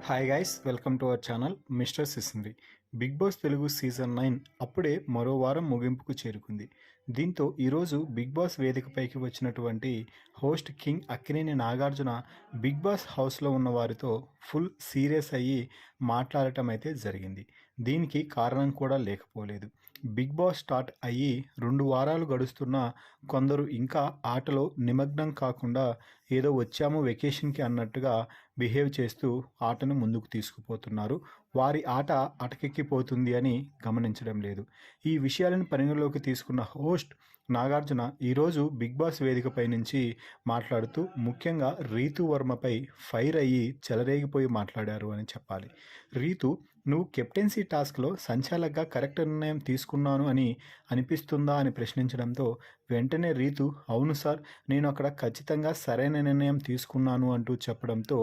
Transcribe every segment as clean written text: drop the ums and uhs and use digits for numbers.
Hi guys, welcome to our channel mister Sisindri. Big boss Telugu season 9 అప్పుడే మరో వారం ముగింపుకు చేరుకుంది. దీంతో ఈరోజు బిగ్ బాస్ వేదికపైకి వచ్చినటువంటి host king Akkineni Nagarjuna big boss హౌస్లో ఉన్న వారితో ఫుల్ సీరియస్ అయ్యి మాట్లాడటం అయితే జరిగింది. దీనికి కారణం కూడా లేకపోలేదు. బిగ్ బాస్ స్టార్ట్ అయ్యి 2 వారాలు గడుస్తున్నా కొందరు ఇంకా ఆటలో నిమగ్నం కాకుండా ఏదో వచ్చాము వెకేషన్కి అన్నట్టుగా బిహేవ్ చేస్తూ ఆటను ముందుకు తీసుకుపోతున్నారు. వారి ఆట అటకెక్కిపోతుంది అని గమనించడం లేదు. ఈ విషయాలను పరిగణలోకి తీసుకున్న హోస్ట్ నాగార్జున ఈరోజు బిగ్ బాస్ వేదికపై నుంచి మాట్లాడుతూ ముఖ్యంగా రీతు వర్మపై ఫైర్ అయ్యి చెలరేగిపోయి మాట్లాడారు అని చెప్పాలి. రీతు, నువ్వు కెప్టెన్సీ టాస్క్లో సంచాలకుగా కరెక్ట్ నిర్ణయం తీసుకున్నాను అని అనిపిస్తుందా అని ప్రశ్నించడంతో వెంటనే రీతు, అవును సార్, నేను అక్కడ ఖచ్చితంగా సరైన నిర్ణయం తీసుకున్నాను అంటూ చెప్పడంతో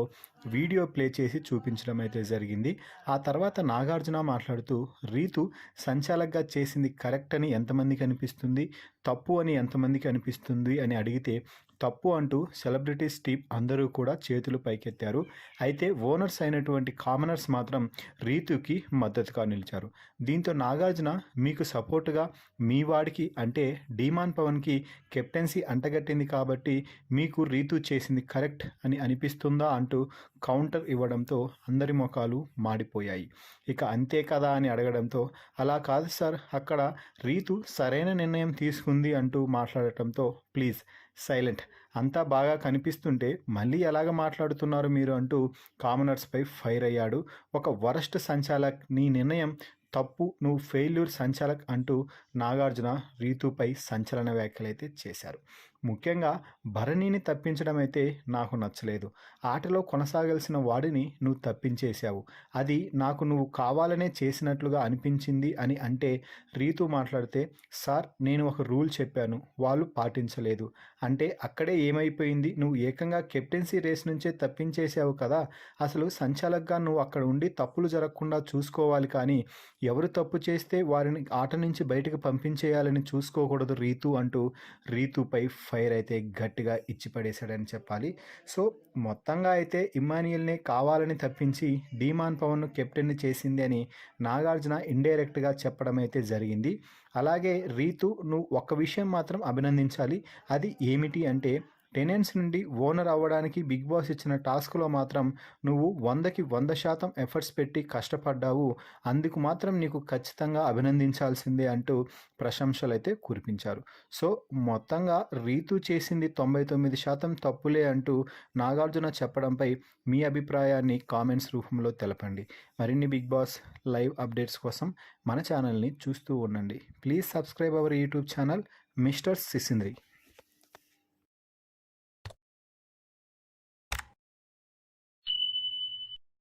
వీడియో ప్లే చేసి చూపించడం అయితే జరిగింది. ఆ తర్వాత నాగార్జున మాట్లాడుతూ, రీతు సంచాలకుగా చేసింది కరెక్ట్ అని ఎంతమందికి అనిపిస్తుంది, తప్పు అని ఎంతమందికి అనిపిస్తుంది అని అడిగితే తప్పు అంటూ సెలబ్రిటీస్ టీం అందరూ కూడా చేతులు పైకెత్తారు. అయితే ఓనర్స్ అయినటువంటి కామనర్స్ మాత్రం రీతుకి మద్దతుగా నిలిచారు. దీంతో నాగార్జున, మీకు సపోర్టుగా మీ వాడికి అంటే డీమాన్ పవన్కి కెప్టెన్సీ అంటగట్టింది కాబట్టి మీకు రీతు చేసింది కరెక్ట్ అని అనిపిస్తుందా అంటూ కౌంటర్ ఇవ్వడంతో అందరి ముఖాలు మాడిపోయాయి. ఇక అంతే కదా అని అడగడంతో, అలా కాదు సార్, అక్కడ రీతు సరైన నిర్ణయం తీసుకుంది అంటూ మాట్లాడటంతో, ప్లీజ్ సైలెంట్, అంతా బాగా కనిపిస్తుంటే మళ్ళీ ఎలాగ మాట్లాడుతున్నారు మీరు అంటూ కామనర్స్పై ఫైర్ అయ్యాడు. ఒక వరస్ట్ సంచాలక్, నీ నిర్ణయం తప్పు, నువ్వు ఫెయిల్యూర్ సంచాలక్ అంటూ నాగార్జున రీతుపై సంచలన వ్యాఖ్యలైతే చేశారు. ముఖ్యంగా భరణిని తప్పించడం అయితే నాకు నచ్చలేదు. ఆటలో కొనసాగాల్సిన వాడిని నువ్వు తప్పించేశావు, అది నాకు నువ్వు కావాలనే చేసినట్లుగా అనిపించింది అని అంటే రీతు మాట్లాడితే, సార్ నేను ఒక రూల్ చెప్పాను, వాళ్ళు పాటించలేదు అంటే అక్కడే ఏమైపోయింది, నువ్వు ఏకంగా కెప్టెన్సీ రేస్ నుంచే తప్పించేశావు కదా, అసలు సంచాలకుగా నువ్వు అక్కడ ఉండి తప్పులు జరగకుండా చూసుకోవాలి కానీ ఎవరు తప్పు చేస్తే వారిని ఆట నుంచి బయటకు పంపించేయాలని చూసుకోకూడదు రీతు అంటూ రీతుపై ఫైర్ అయితే గట్టిగా ఇచ్చిపడేశాడని చెప్పాలి. సో మొత్తంగా అయితే ఇమ్మాన్యుయల్ని కావాలని తప్పించి డీమాన్ పవన్ను కెప్టెన్ని చేసింది అని నాగార్జున ఇండైరెక్ట్గా చెప్పడం అయితే జరిగింది. అలాగే రీతు, నువ్వు ఒక్క విషయం మాత్రం అభినందించాలి. అది ఏమిటి అంటే, టెనెంట్స్ నుండి ఓనర్ అవ్వడానికి బిగ్ బాస్ ఇచ్చిన టాస్క్లో మాత్రం నువ్వు 100కి 100% ఎఫర్ట్స్ పెట్టి కష్టపడ్డావు, అందుకు మాత్రం నీకు ఖచ్చితంగా అభినందించాల్సిందే అంటూ ప్రశంసలు అయితే కురిపించారు. సో మొత్తంగా రీతు చేసింది 99% తప్పులే అంటూ నాగార్జున చెప్పడంపై మీ అభిప్రాయాన్ని కామెంట్స్ రూపంలో తెలపండి. మరిన్ని బిగ్ బాస్ లైవ్ అప్డేట్స్ కోసం మన ఛానల్ని చూస్తూ ఉండండి. Please subscribe our YouTube channel mister సిసింద్రి.